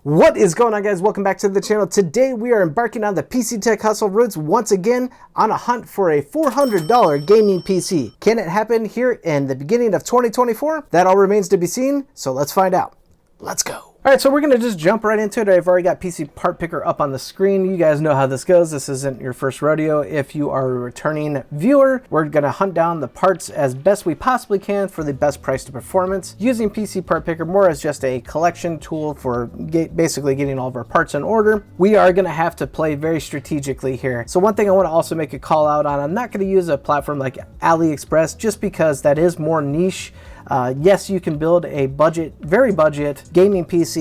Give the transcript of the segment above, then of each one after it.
What is going on, guys? Welcome back to the channel. Today we are embarking on the PC Tech Hustle routes once again on a hunt for a $400 gaming PC. Can it happen here in the beginning of 2024? That all remains to be seen, so let's find out. Let's go. All right, so we're gonna just jump right into it. I've already got PC Part Picker up on the screen. You guys know how this goes. This isn't your first rodeo. If you are a returning viewer, we're gonna hunt down the parts as best we possibly can for the best price to performance, using PC Part Picker more as just a collection tool for basically getting all of our parts in order. We are gonna have to play very strategically here. So one thing I wanna also make a call out on, I'm not gonna use a platform like AliExpress just because that is more niche. Yes, you can build a very budget gaming PC,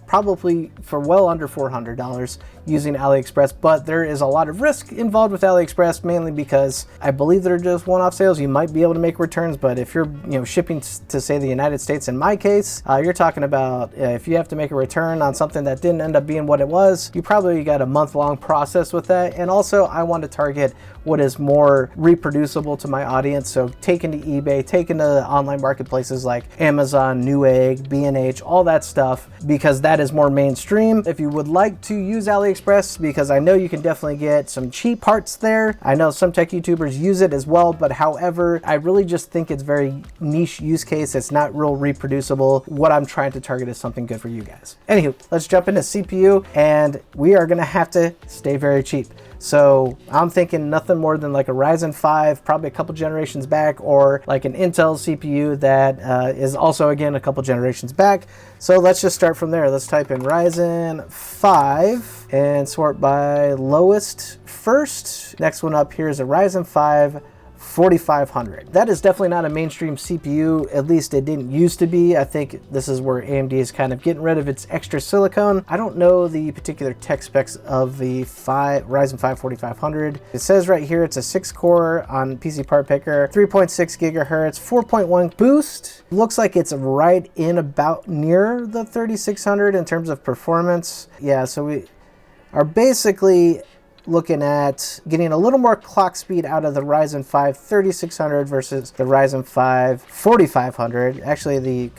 probably for well under $400 using AliExpress, but there is a lot of risk involved with AliExpress, mainly because I believe they're just one-off sales. You might be able to make returns, but if you're shipping to say the United States, in my case, you're talking about if you have to make a return on something that didn't end up being what it was, you probably got a month-long process with that. And also I want to target what is more reproducible to my audience. So taken to eBay, taken to online marketplaces like Amazon, Newegg, B&H, all that stuff, because that is more mainstream. If you would like to use AliExpress, because I know you can definitely get some cheap parts there. I know some tech YouTubers use it as well, but however, I really just think it's very niche use case. It's not real reproducible. What I'm trying to target is something good for you guys. Anywho, let's jump into CPU, and we are gonna have to stay very cheap. So I'm thinking nothing more than like a Ryzen 5, probably a couple generations back, or like an Intel CPU that is also, again, a couple generations back. So let's just start from there. Let's type in Ryzen 5 and sort by lowest first. Next one up here is a Ryzen 5 4500. That is definitely not a mainstream CPU, at least it didn't used to be. I think this is where AMD is kind of getting rid of its extra silicone. I don't know the particular tech specs of the Ryzen 5 4500. It says right here it's a 6-core on PC Part Picker, 3.6 gigahertz, 4.1 boost. Looks like it's right in about near the 3600 in terms of performance. Yeah, so we are basically looking at getting a little more clock speed out of the Ryzen 5 3600 versus the Ryzen 5 4500. Actually,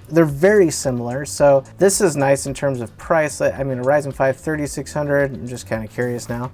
they're very similar. So this is nice in terms of price. I mean, a Ryzen 5 3600, I'm just kind of curious now.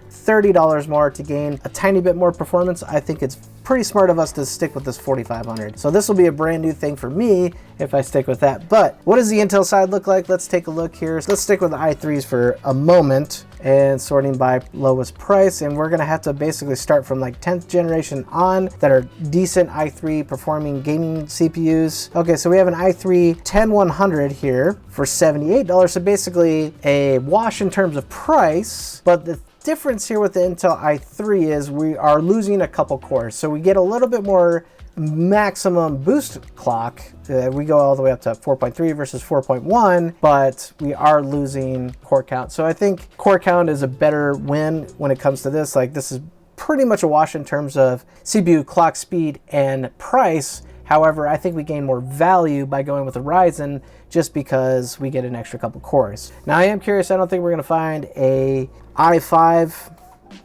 $30 more to gain a tiny bit more performance. I think it's pretty smart of us to stick with this 4500. So this will be a brand new thing for me if I stick with that. But what does the Intel side look like? Let's take a look here. So let's stick with the i3s for a moment and sorting by lowest price. And we're gonna have to basically start from like 10th generation on that are decent i3 performing gaming CPUs. Okay, so we have an i3 10100 here for $78. So basically a wash in terms of price, but the difference here with the Intel i3 is we are losing a couple cores. So we get a little bit more maximum boost clock. We go all the way up to 4.3 versus 4.1, but we are losing core count. So I think core count is a better win when it comes to this. Like, this is pretty much a wash in terms of CPU clock speed and price. However, I think we gain more value by going with a Ryzen just because we get an extra couple cores. Now, I am curious. I don't think we're going to find a i5,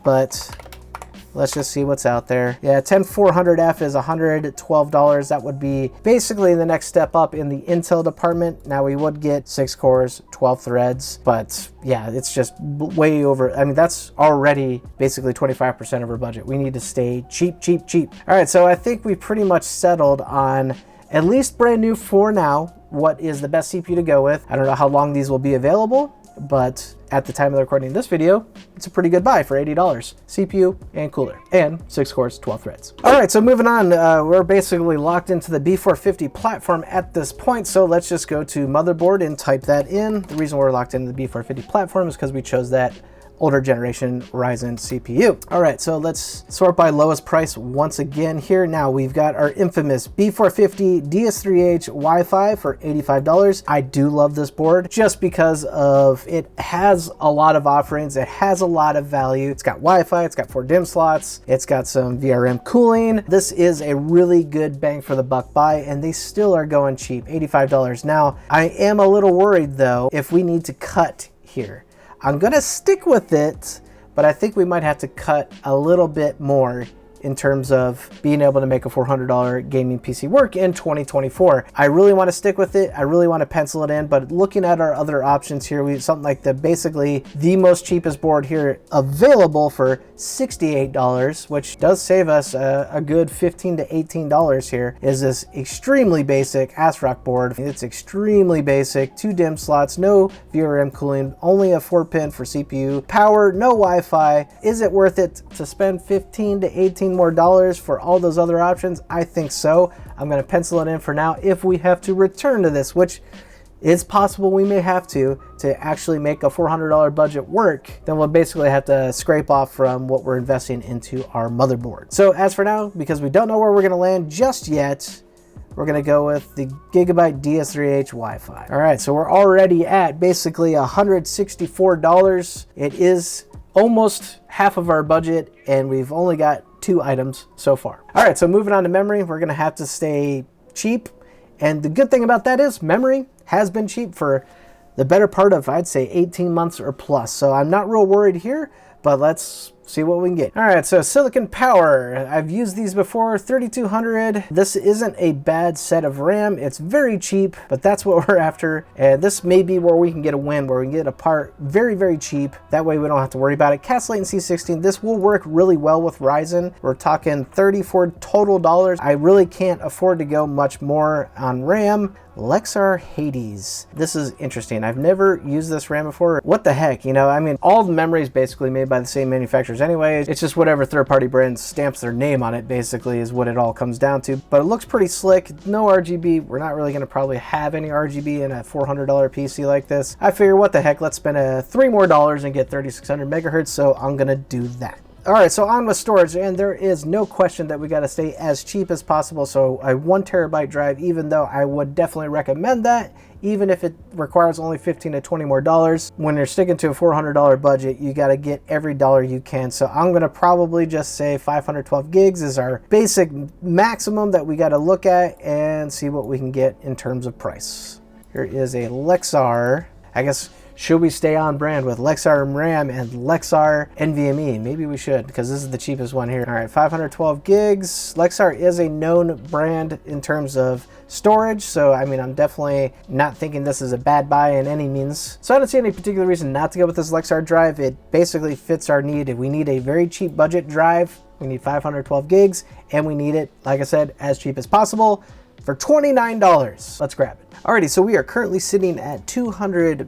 but let's just see what's out there. Yeah, 10400F is $112. That would be basically the next step up in the Intel department. Now, we would get 6 cores, 12 threads, but yeah, it's just way over. I mean, that's already basically 25% of our budget. We need to stay cheap, cheap, cheap. All right, so I think we pretty much settled on at least brand new for now what is the best CPU to go with. I don't know how long these will be available, but at the time of the recording of this video, it's a pretty good buy for $80. CPU and cooler, and 6 cores, 12 threads. All right, so moving on, we're basically locked into the B450 platform at this point. So let's just go to motherboard and type that in. The reason we're locked into the B450 platform is because we chose that older generation Ryzen CPU. All right, so let's sort by lowest price once again here. Now we've got our infamous B450 DS3H Wi-Fi for $85. I do love this board just because of it has a lot of offerings. It has a lot of value. It's got Wi-Fi, it's got 4 DIMM slots, it's got some VRM cooling. This is a really good bang for the buck buy, and they still are going cheap, $85. Now, I am a little worried though if we need to cut here. I'm gonna stick with it, but I think we might have to cut a little bit more in terms of being able to make a $400 gaming PC work in 2024. I really want to stick with it. I really want to pencil it in, but looking at our other options here, we have something like basically the most cheapest board here available for $68, which does save us a good $15 to $18 here, is this extremely basic ASRock board. It's extremely basic, 2 DIMM slots, no VRM cooling, only a 4-pin for CPU power, no Wi-Fi. Is it worth it to spend $15 to $18 more for all those other options? I think so. I'm going to pencil it in for now. If we have to return to this, which it's possible we may have to actually make a $400 budget work, then we'll basically have to scrape off from what we're investing into our motherboard. So as for now, because we don't know where we're going to land just yet, we're going to go with the Gigabyte DS3H Wi-Fi. All right, so we're already at basically $164. It is almost half of our budget, and we've only got 2 items so far. All right, so moving on to memory, we're going to have to stay cheap. And the good thing about that is memory has been cheap for the better part of, I'd say, 18 months or plus. So I'm not real worried here, but let's see what we can get. All right, so Silicon Power. I've used these before, 3200. This isn't a bad set of RAM. It's very cheap, but that's what we're after. And this may be where we can get a win, where we can get a part very, very cheap. That way we don't have to worry about it. Cast latency 16. This will work really well with Ryzen. We're talking $34 total dollars. I really can't afford to go much more on RAM. Lexar Hades. This is interesting. I've never used this RAM before. What the heck, you know? I mean, all the memory is basically made by the same manufacturers anyway. It's just whatever third-party brand stamps their name on it, basically, is what it all comes down to. But it looks pretty slick. No RGB. We're not really going to probably have any RGB in a $400 PC like this. I figure, what the heck? Let's spend $3 more and get 3600 megahertz. So I'm going to do that. All right, so on with storage, and there is no question that we got to stay as cheap as possible. So a 1 terabyte drive, even though I would definitely recommend that, even if it requires only $15 to $20 more, when you're sticking to a $400 budget, you got to get every dollar you can. So I'm going to probably just say 512 gigs is our basic maximum that we got to look at and see what we can get in terms of price. Here is a Lexar, I guess. Should we stay on brand with Lexar RAM and Lexar NVMe? Maybe we should, because this is the cheapest one here. All right, 512 gigs. Lexar is a known brand in terms of storage, so I mean, I'm definitely not thinking this is a bad buy in any means. So I don't see any particular reason not to go with this Lexar drive. It basically fits our need. If we need a very cheap budget drive, we need 512 gigs, and we need it, like I said, as cheap as possible for $29. Let's grab it. Alrighty, so we are currently sitting at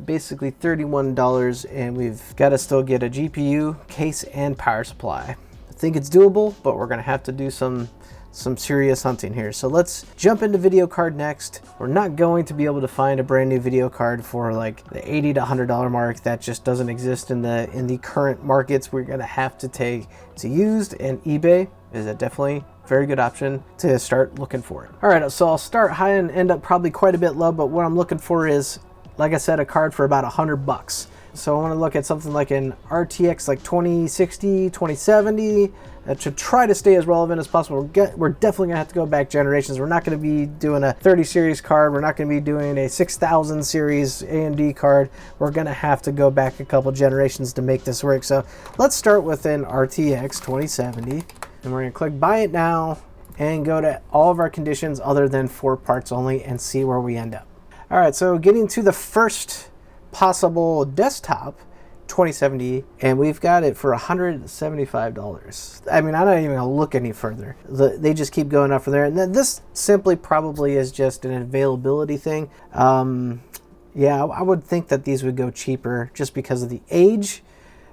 basically $31, and we've got to still get a GPU, case, and power supply. I think it's doable, but we're gonna have to do some serious hunting here. So let's jump into video card next. We're not going to be able to find a brand new video card for like the $80 to $100 mark. That just doesn't exist in the current markets. We're gonna have to take to used, and eBay is a definitely very good option to start looking for it. All right, so I'll start high and end up probably quite a bit low, but what I'm looking for is, like I said, a card for about $100. So I want to look at something like an RTX like 2060, 2070 to try to stay as relevant as possible. We're definitely gonna have to go back generations. We're not gonna be doing a 30 series card. We're not gonna be doing a 6000 series AMD card. We're gonna have to go back a couple generations to make this work. So let's start with an RTX 2070. And we're gonna click buy it now and go to all of our conditions other than 4 parts only and see where we end up. All right, so getting to the first possible desktop, 2070, and we've got it for $175. I mean, I'm not even gonna look any further. They just keep going up from there. And then this simply probably is just an availability thing. Yeah, I would think that these would go cheaper just because of the age,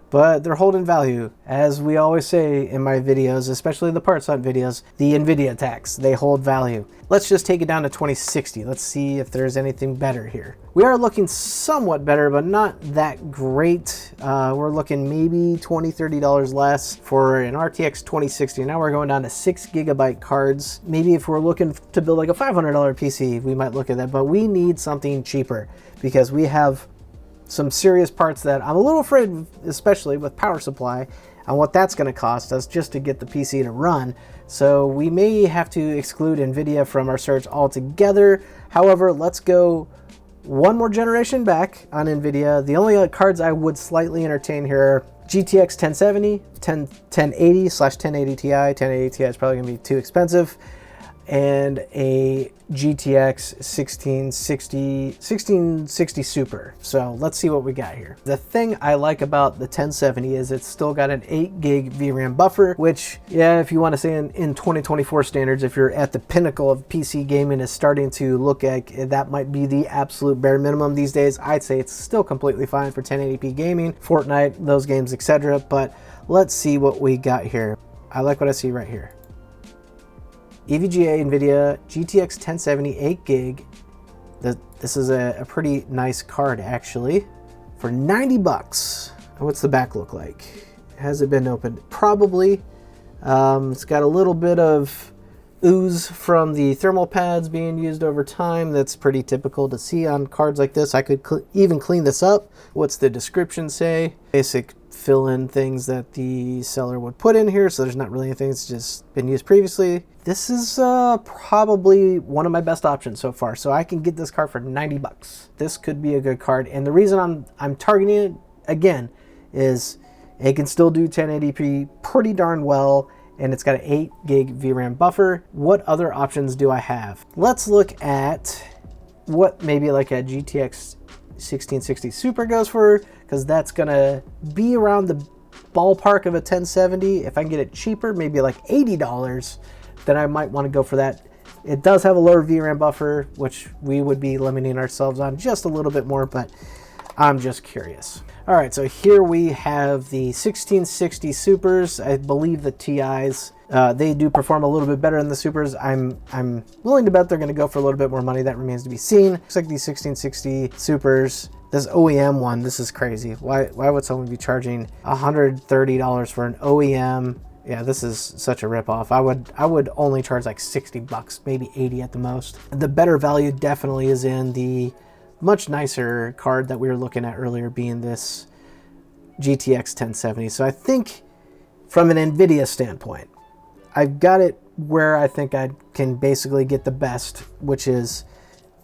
but they're holding value. As we always say in my videos, especially the parts hunt videos, the NVIDIA tax, they hold value. Let's just take it down to 2060. Let's see if there's anything better here. We are looking somewhat better, but not that great. We're looking maybe $20, $30 less for an RTX 2060. Now we're going down to 6 gigabyte cards. Maybe if we're looking to build like a $500 PC, we might look at that, but we need something cheaper because we have some serious parts that I'm a little afraid, especially with power supply, and what that's going to cost us just to get the PC to run. So we may have to exclude NVIDIA from our search altogether. However, let's go one more generation back on NVIDIA. The only cards I would slightly entertain here are GTX 1070, 1080/1080 Ti. 1080 Ti is probably gonna be too expensive, and a GTX 1660 Super. So let's see what we got here. The thing I like about the 1070 is it's still got an 8 gig VRAM buffer, which, yeah, if you want to say in 2024 standards, if you're at the pinnacle of PC gaming, is starting to look like that might be the absolute bare minimum these days. I'd say it's still completely fine for 1080p gaming, Fortnite, those games, etc. But let's see what we got here. I like what I see right here. EVGA NVIDIA GTX 1070 8 gig. This is a pretty nice card actually for 90 bucks. What's the back look like? Has it been opened? Probably. It's got a little bit of ooze from the thermal pads being used over time. That's pretty typical to see on cards like this. I could even clean this up. What's the description say? Basic fill-in things that the seller would put in here, so there's not really anything that's just been used previously. This is probably one of my best options so far, so I can get this card for 90 bucks. This could be a good card, and the reason I'm targeting it again is it can still do 1080p pretty darn well, and it's got an 8 gig VRAM buffer. What other options do I have? Let's look at what maybe like a GTX 1660 Super goes for, because that's gonna be around the ballpark of a 1070. If I can get it cheaper, maybe like $80, then I might want to go for that. It does have a lower VRAM buffer, which we would be limiting ourselves on just a little bit more, but I'm just curious. All right, so here we have the 1660 Supers. I believe the TIs, they do perform a little bit better than the Supers. I'm willing to bet they're going to go for a little bit more money. That remains to be seen. Looks like these 1660 Supers, this OEM one, this is crazy. Why would someone be charging $130 for an OEM? Yeah, this is such a ripoff. I would only charge like 60 bucks, maybe 80 at the most. The better value definitely is in the much nicer card that we were looking at earlier, being this GTX 1070. So I think from an NVIDIA standpoint, I've got it where I think I can basically get the best, which is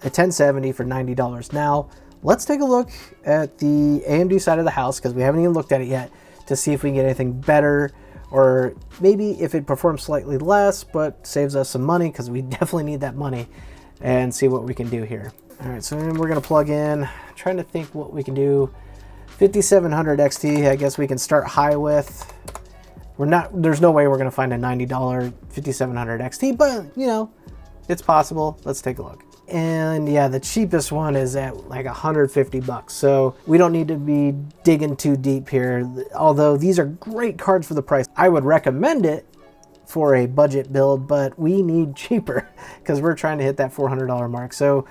a 1070 for $90. Now, let's take a look at the AMD side of the house, because we haven't even looked at it yet, to see if we can get anything better, or maybe if it performs slightly less but saves us some money, because we definitely need that money, and see what we can do here. All right, so then we're gonna plug in, trying to think what we can do. 5700 XT, I guess we can start high with. There's no way we're gonna find a $90 5700 XT, but you know, it's possible. Let's take a look. And yeah, the cheapest one is at like 150 bucks. So we don't need to be digging too deep here. Although these are great cards for the price. I would recommend it for a budget build, but we need cheaper because we're trying to hit that $400 mark. So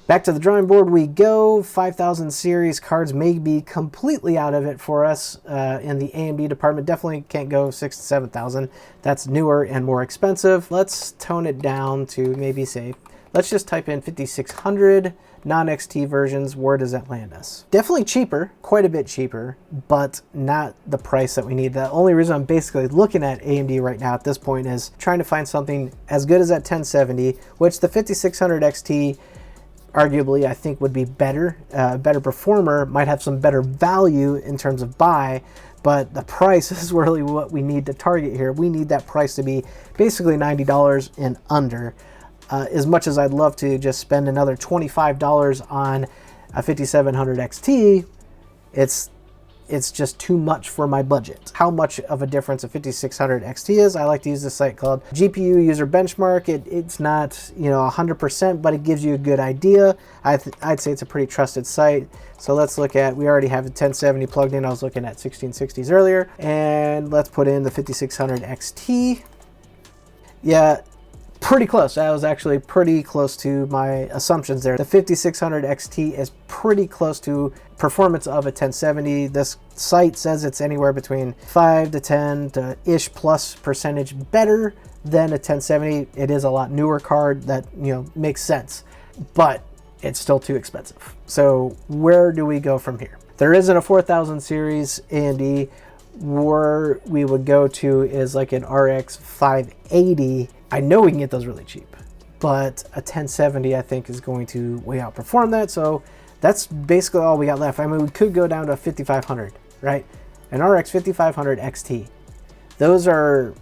back to the drawing board we go. 5000 series cards may be completely out of it for us in the AMD department. Definitely can't go 6,000 to 7,000. That's newer and more expensive. Let's tone it down to maybe say, let's just type in 5600 non-XT versions. Where does that land us? Definitely cheaper, quite a bit cheaper, but not the price that we need. The only reason I'm basically looking at AMD right now at this point is trying to find something as good as that 1070, which the 5600 XT arguably I think would be better, better performer, might have some better value in terms of buy, but the price is really what we need to target here. We need that price to be basically $90 and under. As much as I'd love to just spend another $25 on a 5700 XT, it's just too much for my budget. How much of a difference a 5600 XT is, I like to use this site called GPU User Benchmark. It's not, you know, 100%, but it gives you a good idea. I'd say it's a pretty trusted site. So let's look at, we already have a 1070 plugged in. I was looking at 1660s earlier, and let's put in the 5600 XT. Yeah, pretty close. I was actually pretty close to my assumptions there. The 5600 XT is pretty close to performance of a 1070. This site says it's anywhere between 5 to 10 to ish plus percentage better than a 1070. It is a lot newer card that, you know, makes sense, but it's still too expensive. So where do we go from here? There isn't a 4000 series AMD. Where we would go to is like an RX 580. I know we can get those really cheap, but a 1070 I think is going to way outperform that. So that's basically all we got left. I mean, we could go down to a 5500, right? An RX 5500 XT. Those are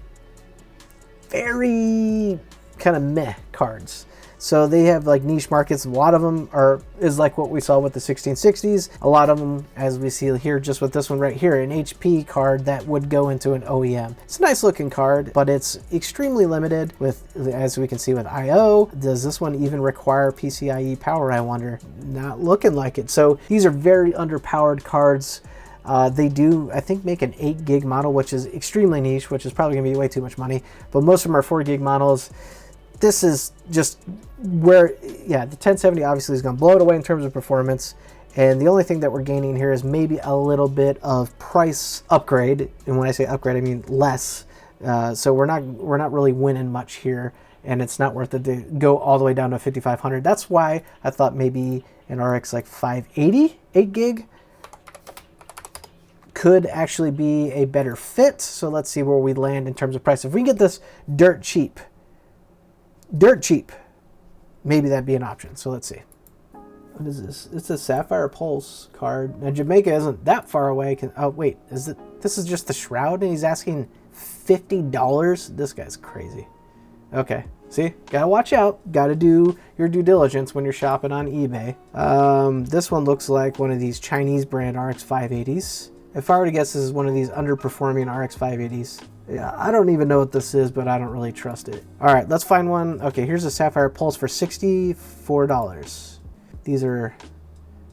very kind of meh cards. So they have like niche markets. A lot of them is like what we saw with the 1660s. A lot of them, as we see here, just with this one right here, an HP card that would go into an OEM. It's a nice looking card, but it's extremely limited with, as we can see with IO. Does this one even require PCIe power, I wonder? Not looking like it. So these are very underpowered cards. They do, I think, make an 8 gig model, which is extremely niche, which is probably gonna be way too much money, but most of them are 4 gig models. This is just where, yeah, the 1070 obviously is going to blow it away in terms of performance. And the only thing that we're gaining here is maybe a little bit of price upgrade. And when I say upgrade, I mean less. So we're not really winning much here, and it's not worth it to go all the way down to 5500. That's why I thought maybe an RX like 580, 8 gig could actually be a better fit. So let's see where we land in terms of price. If we can get this dirt cheap, maybe that'd be an option. So let's see. What is this? It's a Sapphire Pulse card. Now Jamaica isn't that far away. Oh wait, this is just the shroud and he's asking $50? This guy's crazy. Okay, see, gotta watch out. Gotta do your due diligence when you're shopping on eBay. This one looks like one of these Chinese brand RX 580s. If I were to guess, this is one of these underperforming RX 580s. Yeah, I don't even know what this is, but I don't really trust it. All right, let's find one. Okay, here's a Sapphire Pulse for $64. These are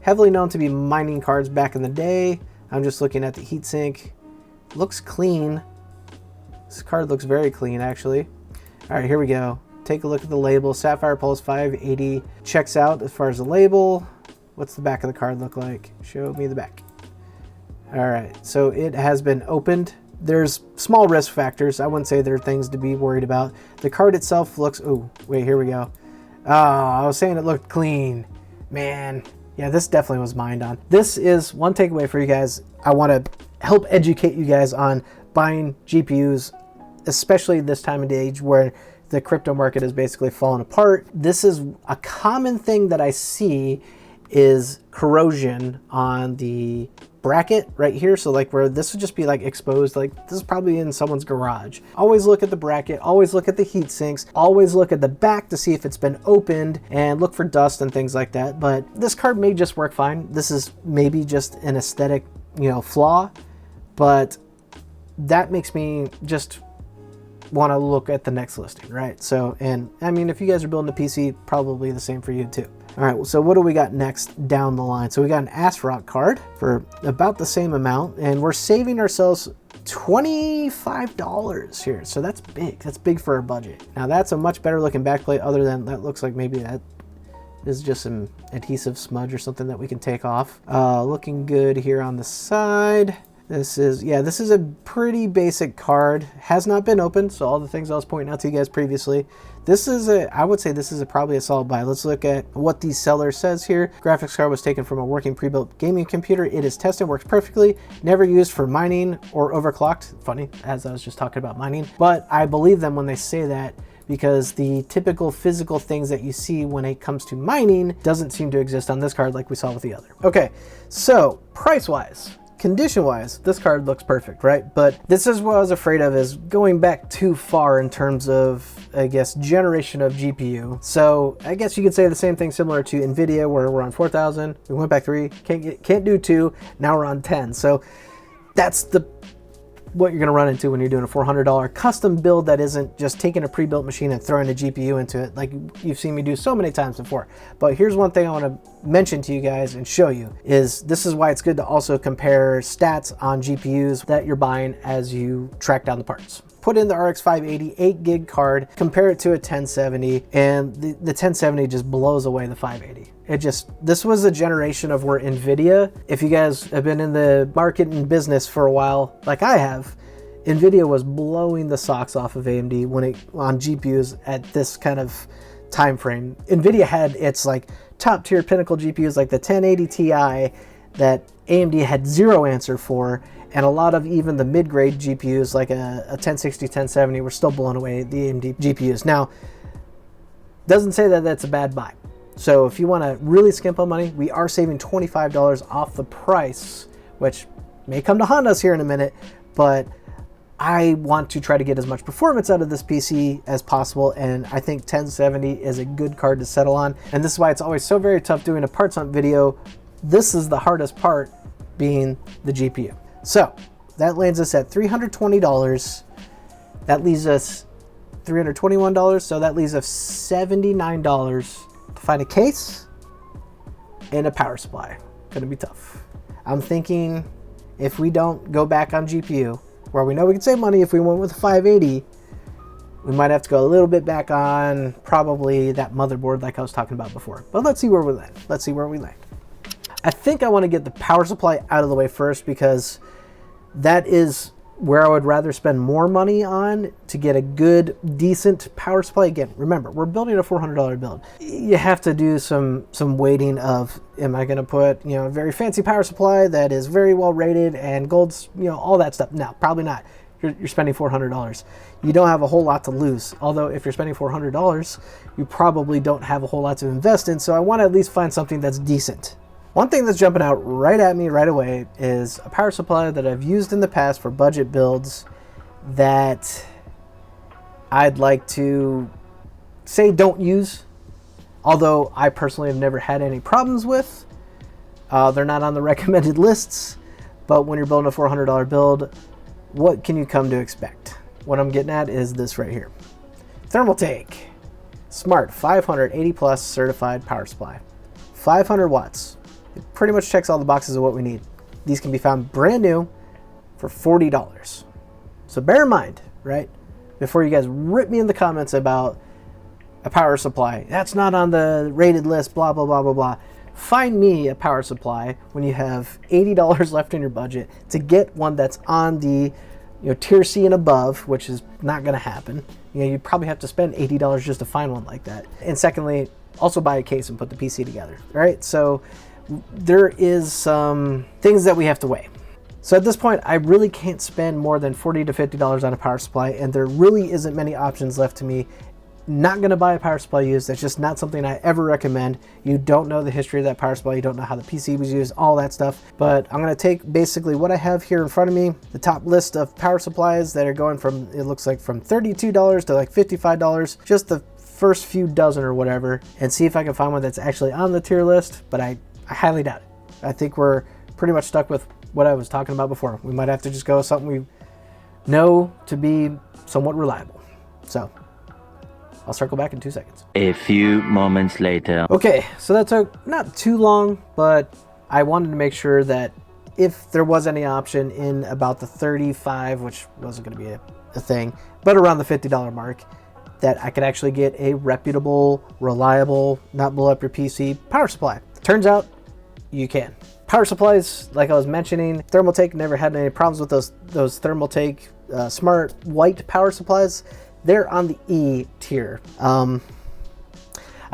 heavily known to be mining cards back in the day. I'm just looking at the heatsink. Looks clean. This card looks very clean, actually. All right, here we go. Take a look at the label. Sapphire Pulse 580 checks out as far as the label. What's the back of the card look like? Show me the back. All right, so it has been opened. There's small risk factors. I wouldn't say there are things to be worried about. The card itself looks, oh, wait, here we go. Oh, I was saying it looked clean. Man, yeah, this definitely was mined on. This is one takeaway for you guys. I want to help educate you guys on buying GPUs, especially this time of age where the crypto market is basically falling apart. This is a common thing that I see is corrosion on the bracket right here. So like where this would just be like exposed, like this is probably in someone's garage. Always look at the bracket, always look at the heat sinks, always look at the back to see if it's been opened and look for dust and things like that. But this card may just work fine. This is maybe just an aesthetic, flaw, but that makes me just want to look at the next listing, right? So, and I mean, if you guys are building a PC, probably the same for you too. All right, so what do we got next down the line? So we got an ASRock card for about the same amount, and we're saving ourselves $25 here. So that's big. That's big for our budget. Now that's a much better looking backplate, other than that looks like maybe that is just some adhesive smudge or something that we can take off. Looking good here on the side. This is a pretty basic card. Has not been opened, so all the things I was pointing out to you guys previously. I would say this is probably a solid buy. Let's look at what the seller says here. Graphics card was taken from a working pre-built gaming computer. It is tested, works perfectly, never used for mining or overclocked. Funny, as I was just talking about mining. But I believe them when they say that, because the typical physical things that you see when it comes to mining doesn't seem to exist on this card like we saw with the other. Okay, so price-wise, condition-wise, this card looks perfect, right? But this is what I was afraid of, is going back too far in terms of, I guess, generation of GPU. So I guess you could say the same thing similar to NVIDIA, where we're on 4,000, we went back 3, can't do 2, now we're on 10. So that's what you're gonna run into when you're doing a $400 custom build that isn't just taking a pre-built machine and throwing a GPU into it like you've seen me do so many times before. But here's one thing I want to mention to you guys and show you, is this is why it's good to also compare stats on GPUs that you're buying as you track down the parts. Put in the RX 580 8 gig card, compare it to a 1070, and the 1070 just blows away the 580. This was a generation of where NVIDIA, if you guys have been in the market and business for a while, like I have, NVIDIA was blowing the socks off of AMD on GPUs at this kind of time frame. NVIDIA had its like top tier pinnacle GPUs like the 1080 Ti that AMD had zero answer for, and a lot of even the mid-grade GPUs like a 1060, 1070 were still blowing away the AMD GPUs. Now, Doesn't say that that's a bad buy. So if you want to really skimp on money, we are saving $25 off the price, which may come to haunt us here in a minute, but I want to try to get as much performance out of this PC as possible, and I think 1070 is a good card to settle on. And this is why it's always so very tough doing a parts hunt video. This is the hardest part, being the GPU. So that lands us at $320. That leaves us $321, so that leaves us $79 to find a case and a power supply. Gonna be tough. I'm thinking if we don't go back on GPU, where we know we can save money if we went with a 580, we might have to go a little bit back on probably that motherboard like I was talking about before. But let's see where we land. Let's see where we land. I think I want to get the power supply out of the way first, because that is where I would rather spend more money on to get a good, decent power supply. Again, remember, we're building a $400 build. You have to do some weighting of, am I going to put, you know, a very fancy power supply that is very well rated and gold's, you know, all that stuff? No, probably not. You're spending $400. You don't have a whole lot to lose. Although if you're spending $400, you probably don't have a whole lot to invest in. So I want to at least find something that's decent. One thing that's jumping out right at me right away is a power supply that I've used in the past for budget builds that I'd like to say don't use, although I personally have never had any problems with. They're not on the recommended lists, but when you're building a $400 build, what can you come to expect? What I'm getting at is this right here. Thermaltake Smart 580 plus certified power supply. 500 watts. It pretty much checks all the boxes of what we need. These can be found brand new for $40. So bear in mind, right, before you guys rip me in the comments about a power supply, that's not on the rated list, blah, blah, blah, blah, blah. Find me a power supply when you have $80 left in your budget to get one that's on the, you know, tier C and above, which is not going to happen. You know, you probably have to spend $80 just to find one like that. And secondly, also buy a case and put the PC together, right? So there is some things that we have to weigh. So at this point, I really can't spend more than $40 to $50 on a power supply, and there really isn't many options left to me. Not going to buy a power supply used. That's just not something I ever recommend. You don't know the history of that power supply. You don't know how the PC was used, all that stuff. But I'm going to take basically what I have here in front of me, the top list of power supplies that are going from, it looks like from $32 to like $55, just the first few dozen or whatever, and see if I can find one that's actually on the tier list, but I highly doubt it. I think we're pretty much stuck with what I was talking about before. We might have to just go with something we know to be somewhat reliable. So I'll circle back in 2 seconds. A few moments later. Okay, so that took not too long, but I wanted to make sure that if there was any option in about the 35, which wasn't going to be a thing, but around the $50 mark, that I could actually get a reputable, reliable, not blow up your PC power supply. Turns out you can. Power supplies, like I was mentioning, Thermaltake never had any problems with those Thermaltake smart white power supplies. They're on the E tier. I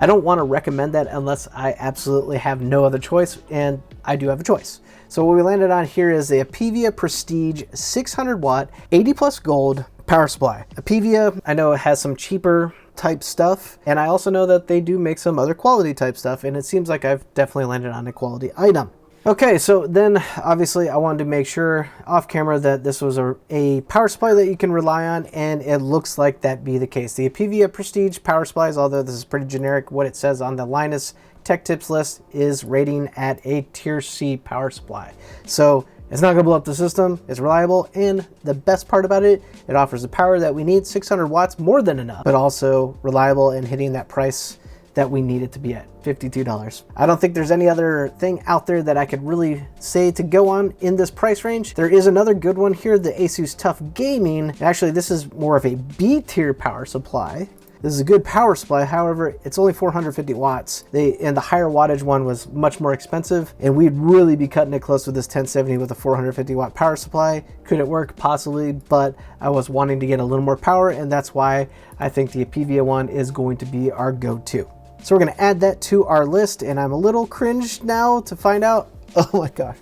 don't want to recommend that unless I absolutely have no other choice, and I do have a choice. So what we landed on here is a Apivia Prestige 600 watt, 80 plus gold power supply. Apivia, I know it has some cheaper type stuff, and I also know that they do make some other quality type stuff, and it seems like I've definitely landed on a quality item. Okay, so then obviously I wanted to make sure off camera that this was a power supply that you can rely on, and it looks like that be the case. The Apivia Prestige power supplies, although this is pretty generic, what it says on the Linus Tech Tips list is rating at a tier C power supply. So it's not gonna blow up the system, it's reliable, and the best part about it, it offers the power that we need, 600 watts, more than enough, but also reliable and hitting that price that we need it to be at, $52. I don't think there's any other thing out there that I could really say to go on in this price range. There is another good one here, the Asus Tough Gaming. Actually, this is more of a B tier power supply. This is a good power supply, however, it's only 450 watts. And the higher wattage one was much more expensive, and we'd really be cutting it close with this 1070 with a 450 watt power supply. Could it work? Possibly, but I was wanting to get a little more power, and that's why I think the Apivia one is going to be our go-to. So we're gonna add that to our list, and I'm a little cringed now to find out. Oh my gosh.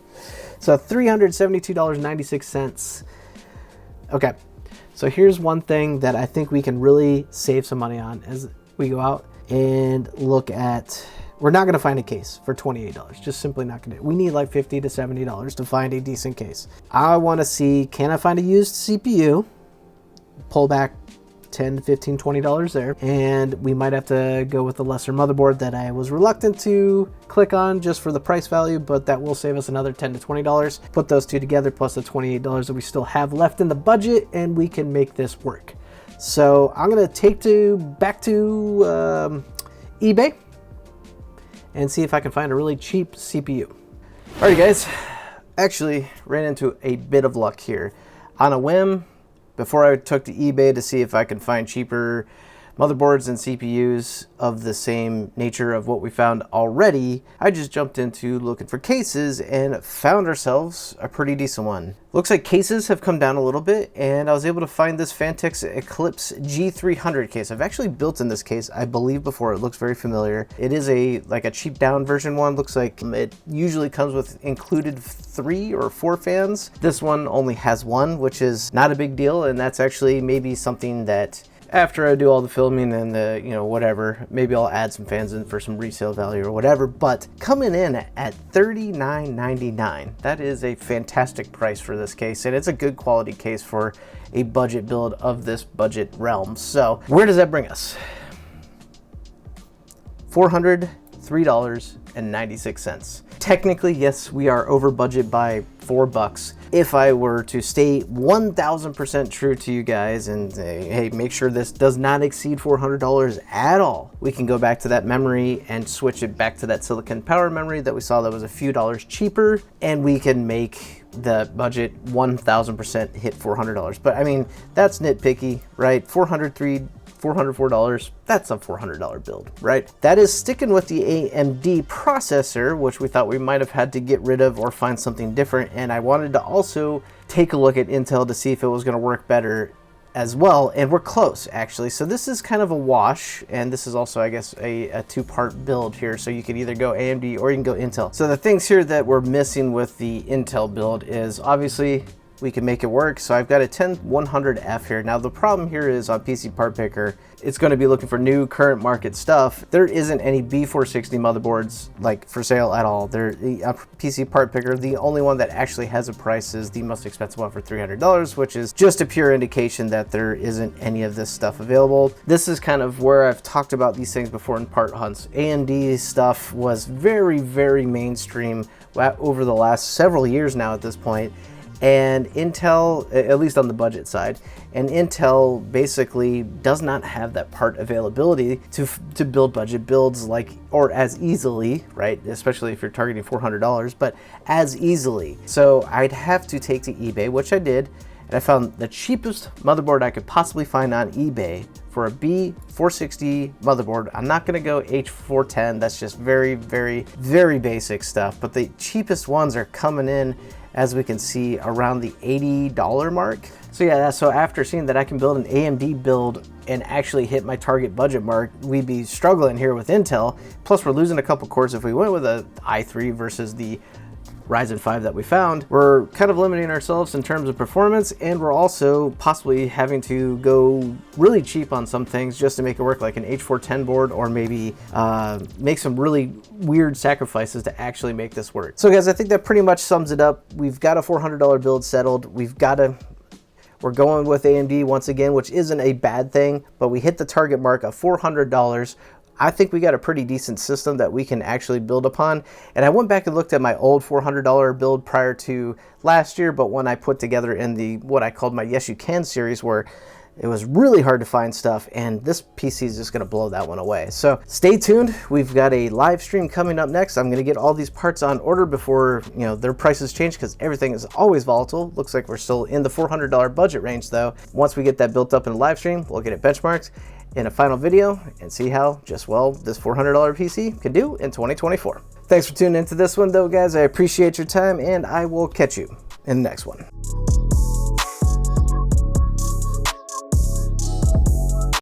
So $372.96. Okay, so here's one thing that I think we can really save some money on as we go out, and look at, we're not going to find a case for $28. Just simply not going to. We need like $50 to $70 to find a decent case. I want to see, can I find a used CPU? Pull back $10 to $15, $20 there. And we might have to go with the lesser motherboard that I was reluctant to click on just for the price value, but that will save us another $10 to $20. Put those two together plus the $28 that we still have left in the budget, and we can make this work. So I'm gonna take back to eBay and see if I can find a really cheap CPU. Alright guys, actually ran into a bit of luck here. On a whim, before I took to eBay to see if I could find cheaper motherboards and CPUs of the same nature of what we found already, I just jumped into looking for cases and found ourselves a pretty decent one. Looks like cases have come down a little bit, and I was able to find this Phanteks Eclipse G300 case. I've actually built in this case, I believe, before. It looks very familiar. It is like a cheap down version one. Looks like it usually comes with included 3 or 4 fans. This one only has 1, which is not a big deal, and that's actually maybe something that after I do all the filming and the, whatever, maybe I'll add some fans in for some resale value or whatever. But coming in at $39.99, that is a fantastic price for this case, and it's a good quality case for a budget build of this budget realm. So where does that bring us? $403.96. Technically, yes, we are over budget by $4. If I were to stay 1000% true to you guys and say, hey, make sure this does not exceed $400 at all, we can go back to that memory and switch it back to that silicon power memory that we saw that was a few dollars cheaper, and we can make the budget 1000% hit $400. But I mean, that's nitpicky, right? $404, that's a $400 build, right? That is sticking with the AMD processor, which we thought we might have had to get rid of or find something different. And I wanted to also take a look at Intel to see if it was going to work better as well. And we're close, actually. So this is kind of a wash. And this is also, I guess, a 2-part build here. So you can either go AMD or you can go Intel. So the things here that we're missing with the Intel build is obviously we can make it work. So I've got a 10100F here. Now the problem here is on PC Part Picker, it's going to be looking for new current market stuff. There isn't any B460 motherboards like for sale at all. PC Part Picker, the only one that actually has a price is the most expensive one for $300, which is just a pure indication that there isn't any of this stuff available. This is kind of where I've talked about these things before in part hunts. AMD stuff was very, very mainstream over the last several years now at this point. And Intel, at least on the budget side, and Intel basically does not have that part availability to build budget builds or as easily, right? Especially if you're targeting $400, but as easily. So I'd have to take to eBay, which I did, and I found the cheapest motherboard I could possibly find on eBay for a B460 motherboard. I'm not gonna go H410, that's just very, very, very basic stuff, but the cheapest ones are coming in, as we can see, around the $80 mark. So yeah, so after seeing that I can build an AMD build and actually hit my target budget mark, we'd be struggling here with Intel. Plus we're losing a couple cores if we went with a i3 versus the Ryzen 5 that we found. We're kind of limiting ourselves in terms of performance, and we're also possibly having to go really cheap on some things just to make it work, like an H410 board, or maybe make some really weird sacrifices to actually make this work. So guys, I think that pretty much sums it up. We've got a $400 build settled. We're going with AMD once again, which isn't a bad thing, but we hit the target mark of $400. I think we got a pretty decent system that we can actually build upon. And I went back and looked at my old $400 build prior to last year, but when I put together in what I called my Yes You Can series, where it was really hard to find stuff, and this PC is just going to blow that one away. So stay tuned. We've got a live stream coming up next. I'm going to get all these parts on order before their prices change, because everything is always volatile. Looks like we're still in the $400 budget range though. Once we get that built up in a live stream, we'll get it benchmarked in a final video and see how this $400 PC can do in 2024. Thanks for tuning into this one though, guys. I appreciate your time, and I will catch you in the next one.